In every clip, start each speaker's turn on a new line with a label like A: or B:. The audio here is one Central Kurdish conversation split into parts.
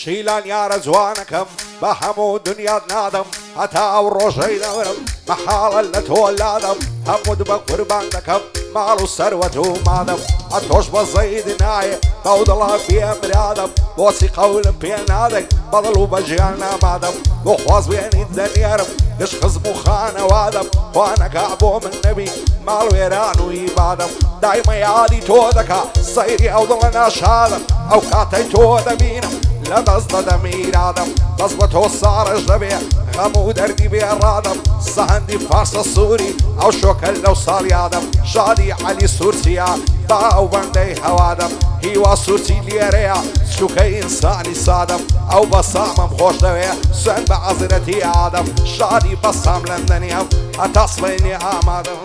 A: شیلان یارە جوانەکەم بە هەموو دنیات نادەم هەتا ئەو ڕۆژەی دەورم مەحاڵە لە تۆ لادەم هەمووت بە قوربان دەکەم ماڵ و سەروەت و مادەم ئەتۆش بە زەید نایە بەو دڵا بێمرادەم بۆچی قەولم پێ نادەی بەدڵ و بە ژیان نامادەم بۆ خواز بێنیت دەنێرم گشت خزم و خانەوادەم خوا نەکا بۆ من نەبی ماڵ وێران و ئیبادەم دایمە یادی تۆ دەکا سەیری ئەو دڵە ناشادەم ئەو کاتەی تۆ دەبینم لە دەست دەدەم ئیرادەم دەست بە تۆ ساڕش دەبێ هەموو دەردی بێڕادەم سەهەندی فارسە سووری ئەو شۆکە لەو ساڵ یادەم شادی عەلی سوورچیا با ئەو بەندەی هەوادەم هیوا سوورچی لێرەیە سوکەی ئینسانی سادەم ئەو بەسامم خۆش دەوێ سوێن بە عەزرەتی ئادەم شادی بەسام لەندەنیم هەتا سڵێنی ئامادەم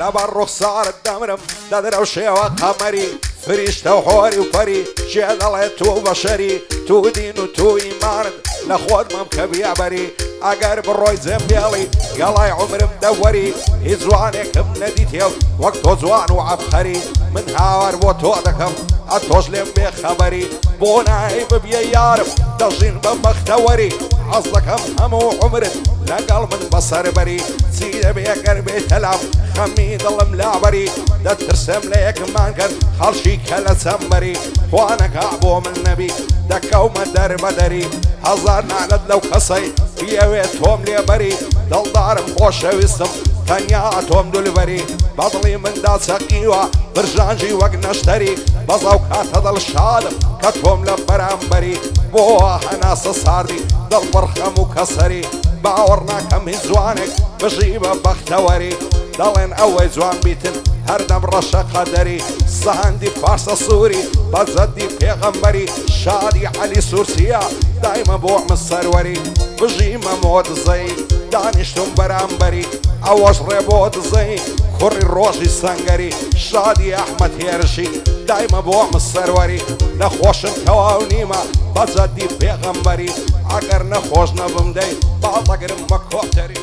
A: لەبەر ڕوخسارت دەمرم دەدرە شێوە قەمەری فریشتە و حۆری و پەری شێ دەڵێت تو بەشەری تو دین و تو ئیمانت لە خۆت مەم کە بیابەری ئەگەر بڕۆی جێمبێڵی گەڵای عومرم دەوەری هیچ جوانێکم نەدیتێ وەک تۆ جوان و عەبقەری من هاوار بۆ تۆ دەکەم ئەتۆش لێم بێ خەبەری بۆ نایی ببیە یارم دەژین بە بەختەوەری حەز دەکەم هەموو عومرت لەگەڵ من بەسەربەری چی دەبێ گەر بێ تەلام خەمی دڵم لابەری دەترسم لە یەکمان کرد خەڵشی کە لە چەمبەری خوا نەکا بۆ من نەبی دەکەومە دەربەدەری هەزار نانەت لەو کەسەی بیەوێت تۆم لێبەری دڵدارم خۆشەویستم تەنیا تۆم دولبەری بەدڵی مندا چەقیوە برژانجی وەک نەشتەری بەزاو کاتە دڵ شادم کە تۆم لە بەرامبەری بۆ هەناسە ساردی دڵ بڕخەم و کەسەری باوەڕ ناکەم هیچ جوانێک بژی بە بەختەوەری دەڵێن ئەوەی جوان بیتن هەردەم ڕەشە قەدەری سەهەندی فارسە سووری بە جەدی پێغەمبەری شادی عەلی سوورچیا دایمە بۆ من سەروەری بژیمە مۆ دزەی دانیشتم بەرامبەری ئەوەش ڕێ بۆ دزەی کوڕی ڕۆژی سەنگەری شادی ئەحمەد هێرشی دایمە بۆ من سەروەری نەخۆشم تەواو نیمە بە جەدی پێغەمبەری ئەگەر نەخۆش نەبم دەی باڵەگرم بە کۆتەری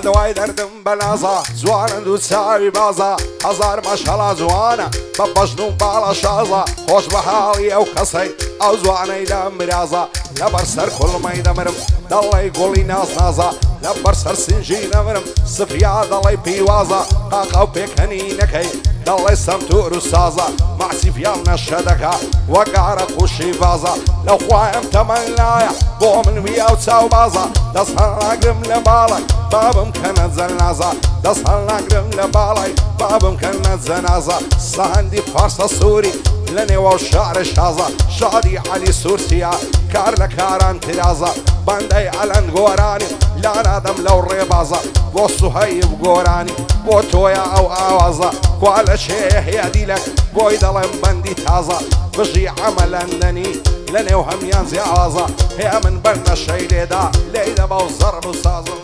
A: دوای دەردم بەنازە جوانە دوو چاوی بازە هەزار مەشهەڵە جوانە بە بەژن و باڵە شازە خۆش بە حاڵی ئەو کەسەی ئەو جوانەی لە مرازە لەبەر سەر کوڵمەی دەمرم دەڵێ گوڵی نازنازە لەبەر سەر سینجی نەمرم سفیا دەڵێ پیوازە قاقاو پێکەنی نەکەی دەڵێ سەمتور و سازە مەعسیفیان نەشە دەکا وەگارە قوشی بازە لەو خوایم تەمەن لایە بۆ من ویا و چاو بازە دەست هەڵناگرم لە باڵک بابم کەنە جەنازە دەست هەڵناگرم لە باڵی بابم کەنە جەنازە سەهەندی فارسە سووری لە نێوە شارە شازە شادی عەلی سوورچیا کار لە کاران ترازە بەندەی ئەلەند گۆرانی لانادەم لەو ڕێبازە بۆ سوهەیب گۆرانی بۆ تۆیە ئەو ئاوازە کوا لە شێ هەیە دیلەک بۆی دەڵێم بەندی تازە بژی ئەمە لەندەنی لە نێو هەمیان جیاوازە هەیە من بەر نەشەی لێدا لێی دەبا و زەڕب و سازم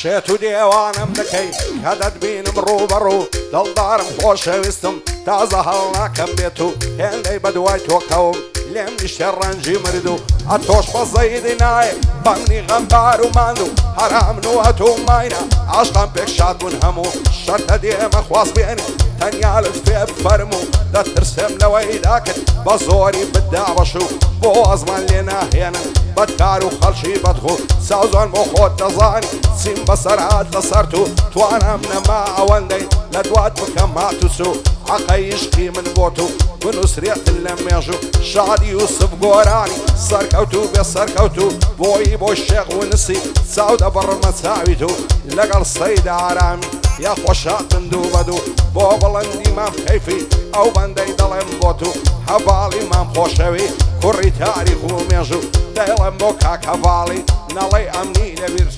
A: شێت و دێوانم دەکەی کە دەتبینم ڕوبەڕوو دڵدارم خۆشەویستم تازە هەڵ ناکەم بێت و هێندەی بە دوای تۆ کەوم لێم نیشتە ڕەنجی مرد و ئەتۆش بە زەیدی نایە بەمنی غەمبار و ماندوو هەرامن و هەتوو ماینە عاشقان پێک شاد بوون هەموو شەرتە دێمە خواست بێنی تەنیا لەت پێ بفەرموو دەترسم لەوەی داکرد بە زۆری بددا بەشوو بۆ ئەزمان لێ ناهێنن بەدکار و خەڵکی بەدخۆ ساوزان بۆ خۆت دەزانی چیم بەسەر هات لەسەر تو توانم نەما ئەوەندەی لە دوات بکەم هاتوسو عەقەی عشقی من بۆ تو بنووسرێتن لە مێژوو شادی یوسف گۆرانی سەرکەوتو بێ سەرکەوتو بۆی بۆ شێخ و نسی چاو دەبڕمە چاوی تو لەگەڵ سەید ئارامی یا خۆشاتن دوو بەدوو بۆ بڵندی مام کەیفی ئەو بەندەی دەڵێم بۆ تو هەڤاڵی مام خۆشەوی کوڕی تاریخ و مێژوو دەڵێم بۆ کاک هەڤاڵی نەڵێی ئەمنی لەبیر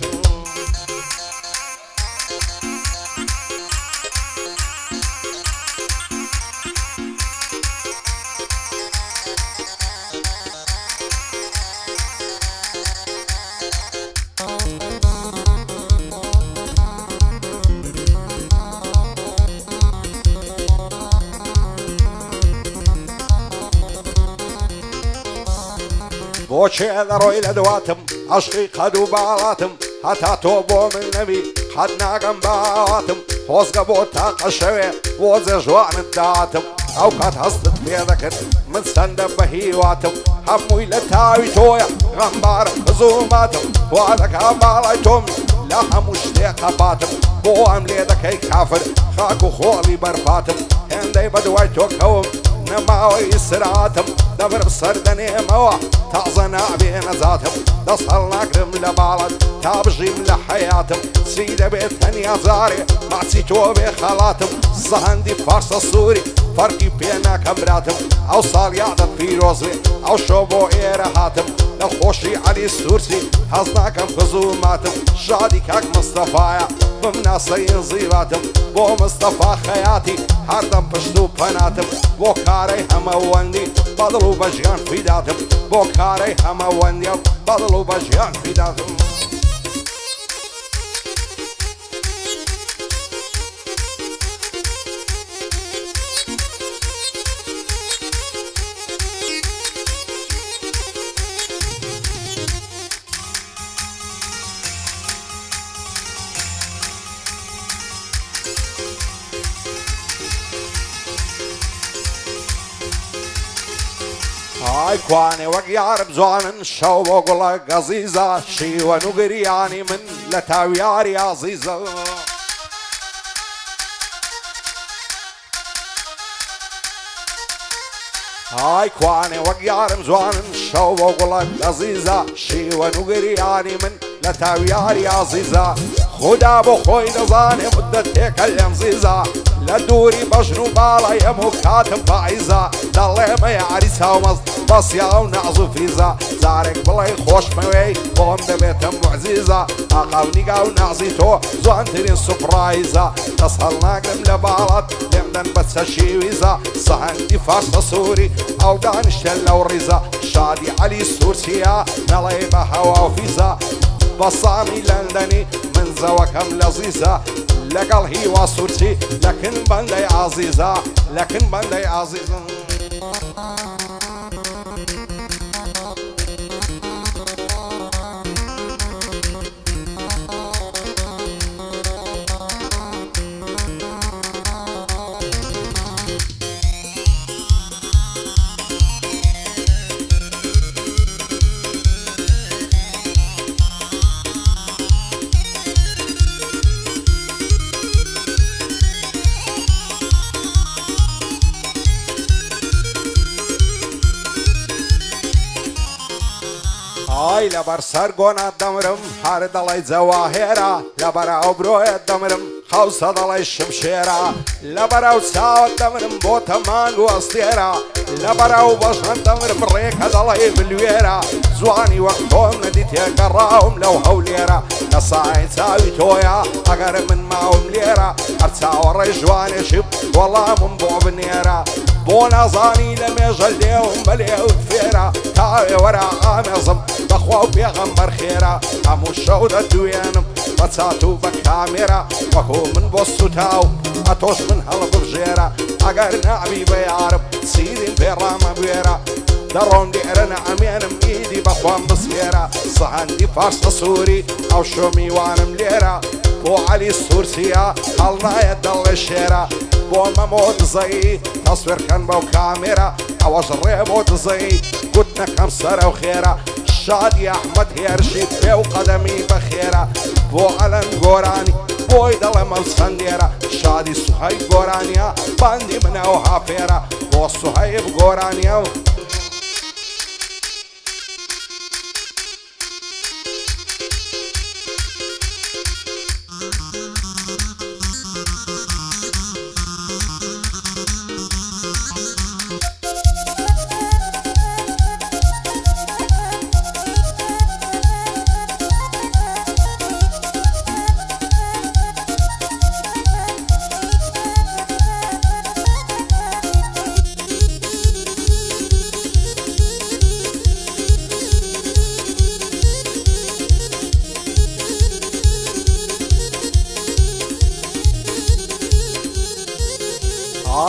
A: بۆچێ دەڕۆی لە دواتم عەشقی قەد و باڵاتم هەتا تۆ بۆ من نەبی قەت ناگەم باواتم خۆزگە بۆ تاقە شەوێ بۆ جێ ژوانت داتم ئەو کات هەستت پێ دەکرد من چەندە بە هیواتم هەمووی لە تاوی تۆیە غەمبارە خزوماتم وا دەکا باڵای تۆم لە هەموو شتێک قەپاتم بۆ ئەم لێ دەکەی کافر خاک و خۆڵی بەرپاتم هێندەی بە دوای تۆ کەوم نەماوەی سراتم دەبرم سەر دەنێمەوە تازە نابێ نەزاتم دەست هەڵ ناگرم لە باڵت تا بژیم لە حەیاتم چی دەبێت تەنیا جارێ ماچی تۆ بێ خەڵاتم زەهەندی فارسە سووری فەرقی پێ ناکەم براتم ئەو ساڵ یادت پیرۆز بێ ئەو شۆ بۆ ئێرە هاتم لە خۆشی عەلی سوورسی هەز ناکەم خزوماتم شادی کاک مستەفایە بمناسەی زیباتم بۆ مستەفا خەیاتی هەردەم پشت و پەناتم بۆ کارەی هەمەوەندی بەدڵ و بەژیان فیداتم بۆ کارەی هەمەوەندی و بەدڵ و بەژیان فیداتم ئای کوانێ وەک یارم جوانن شەو بۆ گوڵە گەزیزە شیوەن و گریانی من لە تاویاری عەزیزە ئای کوانێ وەک یارم جوانن شەو بۆ گوڵە گەزیزە شیوەن و گریانی من لە تاویاری عەزیزە خدا بۆ خۆی دەزانێ مدەت تێکە لێم زیزە لە دووری بەژن و باڵای هەموو کاتم پاییزە دەڵێمە یاری چاومەست بەسیا و نەعز و فریزە جارێک بڵێ خۆشمەوەی بۆم دەبێتە موعجیزە ئاقاو نیگا و نازی تۆ جوانترین سوپڕایزە دەست هەڵ ناگرم لە باڵات لێم دەن بە چەشی ویزە سەهەندی فارسە سووری ئەو دانیشتە لەو ڕیزە شادی عەلی سوورسیە نەڵێ بە هەوا و فیزە بە سامی لەندەنی من زەوەکەم لەزیزە لەگەڵ هیوا سوورسی لەکن بەندەی عەزیزە لەکن بەندەی عەزیزە ئای لەبەر سەر گۆنات دەمرم هەر دەڵێی جەواهێرە لەبەرەو برۆیەت دەمرم خەوسە دەڵێی شمشێرە لەبەرەو چاوت دەمرم بۆ تەمانگ و ئەستێرە لەبەرەو بەژن دەمرم ڕێکە دەڵێی بلوێرە جوانی وەک تۆم نەدی تێگەڕاوم لەو هەولێرە لە سای چاوی تۆیە ئەگەر من ماوم لێرە هەر چاوەڕێی جوانێکی وەڵامم بۆ بنێرە بۆ نازانی لە مێژە لێوم بەلێوت فێرە تاوێ وەرە ئامێزم بەخوا و پێغەمبەر خێرە هەموو شەو دەدوێنم بە چات و بە کامێرە وەکو من بۆ سوتاو ئەتۆش من هەڵ ببژێرە ئەگەر نابی بە یارم سیرین پێڕامە بوێرە دەڕۆم لێرە نەئەمێنم ئیدی بەخوام بسێرە سەهەندی فارسە سووری ئەو شۆ میوانم لێرە بۆ عەلی سوورسیە هەڵنایە دەڵێ شێرە بۆ مەمۆ دزەی تەسوێرکەن بەو کامێرە ئەوەش ڕێ بۆ دزەی گوتنەکەم سەرە و خێرە شادی ئەحمەد هێرشی پێ و قەدەمی بەخێرە بۆ ئەلەن گۆرانی بۆی دەڵێ مەمسەندێرە شادی سوهەیب گۆرانیە باندی منە و هافێرە بۆ سوهەیب گۆرانیە و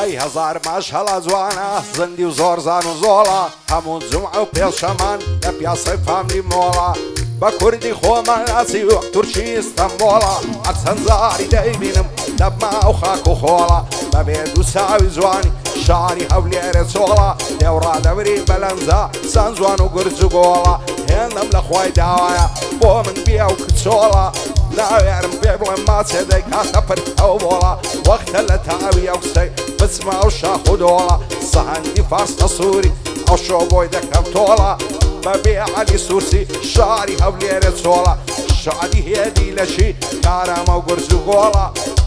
A: ئای هەزار ماش هەڵا جوانە زەندی و زۆر زان و زۆڵە هەموو جومعە و پێشەمان لە پیاسەی فاملی مۆڵە بە کوردی خۆمان ناچی وەک تورکی ئیستەنبۆڵە هەرچەند جاری دەیبینم دەبما و خاک و خۆڵە بەبێ دوو چاوی جوانی شاری هەولێرە چۆڵە لێوڕادەوری بەلەنجە سان جوان و گورج و گۆڵە هێندەم لە خۆی داوایە بۆ من بێ و کچۆڵە ناوێرم پێ بڵێم ماچێ دەیکاتە پرت ئەو بۆڵە وەختە لە تاوی ئەو قسەی بچمە ئەو شاخ و دۆڵە سەهەندی فارسە سووری ئەو شۆ بۆی دەکەم تۆڵە بەبێ عەلی سوورسی شاری هەولێرە چۆڵە شادی هێدی لەشی کارامە و گورج و گۆڵە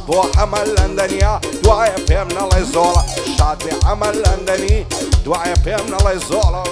A: بۆ حەمە لەندەنیا دوایە پێم نەڵێ زۆڵە شاد بێ حەمە لەندەنی دوایە پێم نەڵێ زۆڵە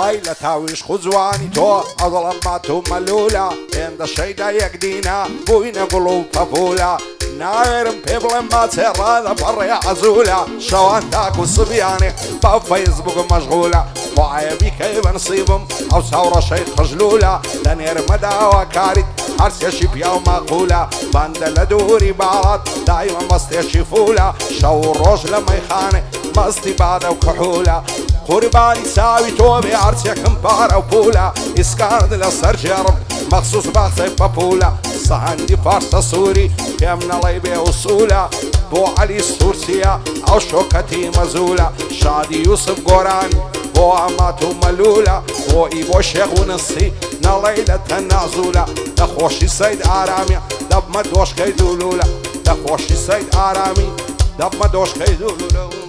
A: ئای لە تاویش خوجوانی تۆ ئەوڵەم مات و مەلوولە هێندە شەیدا یەکدینە بووینە گوڵ و پەپولە ناوێرم پێ بڵێم ماچێ ڕادە بەڕێ عەزوولە شەوان تاک و سبیانێ با فەیسبووک مەشغولە وایە بیکەی بەنسیبم ئەو چاوڕەشەی خەژلوولە لە نێرمەداوە کاریت هەرسێشی پیا و مەقولە بەندە لە دووری باڵات دایمە مەستێشی فولە شەو و ڕۆژ لە مەیخانێ مەستی بادە و کحولە قوربانی چاوی تۆ بێ هەرچێکم پارە و پولە ئیسکارد لەسەر ژێڕم مەخسووس باخچەی پەپولە سەهەندی فارسە سووری پێم نەڵێ بێ وسوولە بۆ عەلی سوورسیە ئەو شۆکەتی مەزوولە شادی یوسف گۆرانی بۆ ئەمات و مەلوولە بۆئی بۆ شێخ و نسی نەڵێ لە تەنازوولە دەخۆشی سەید ئارامیە دەبمە دۆشکەی دوولولە دەخۆشی سەید ئارامی دەبمە دۆشکەی دوولولە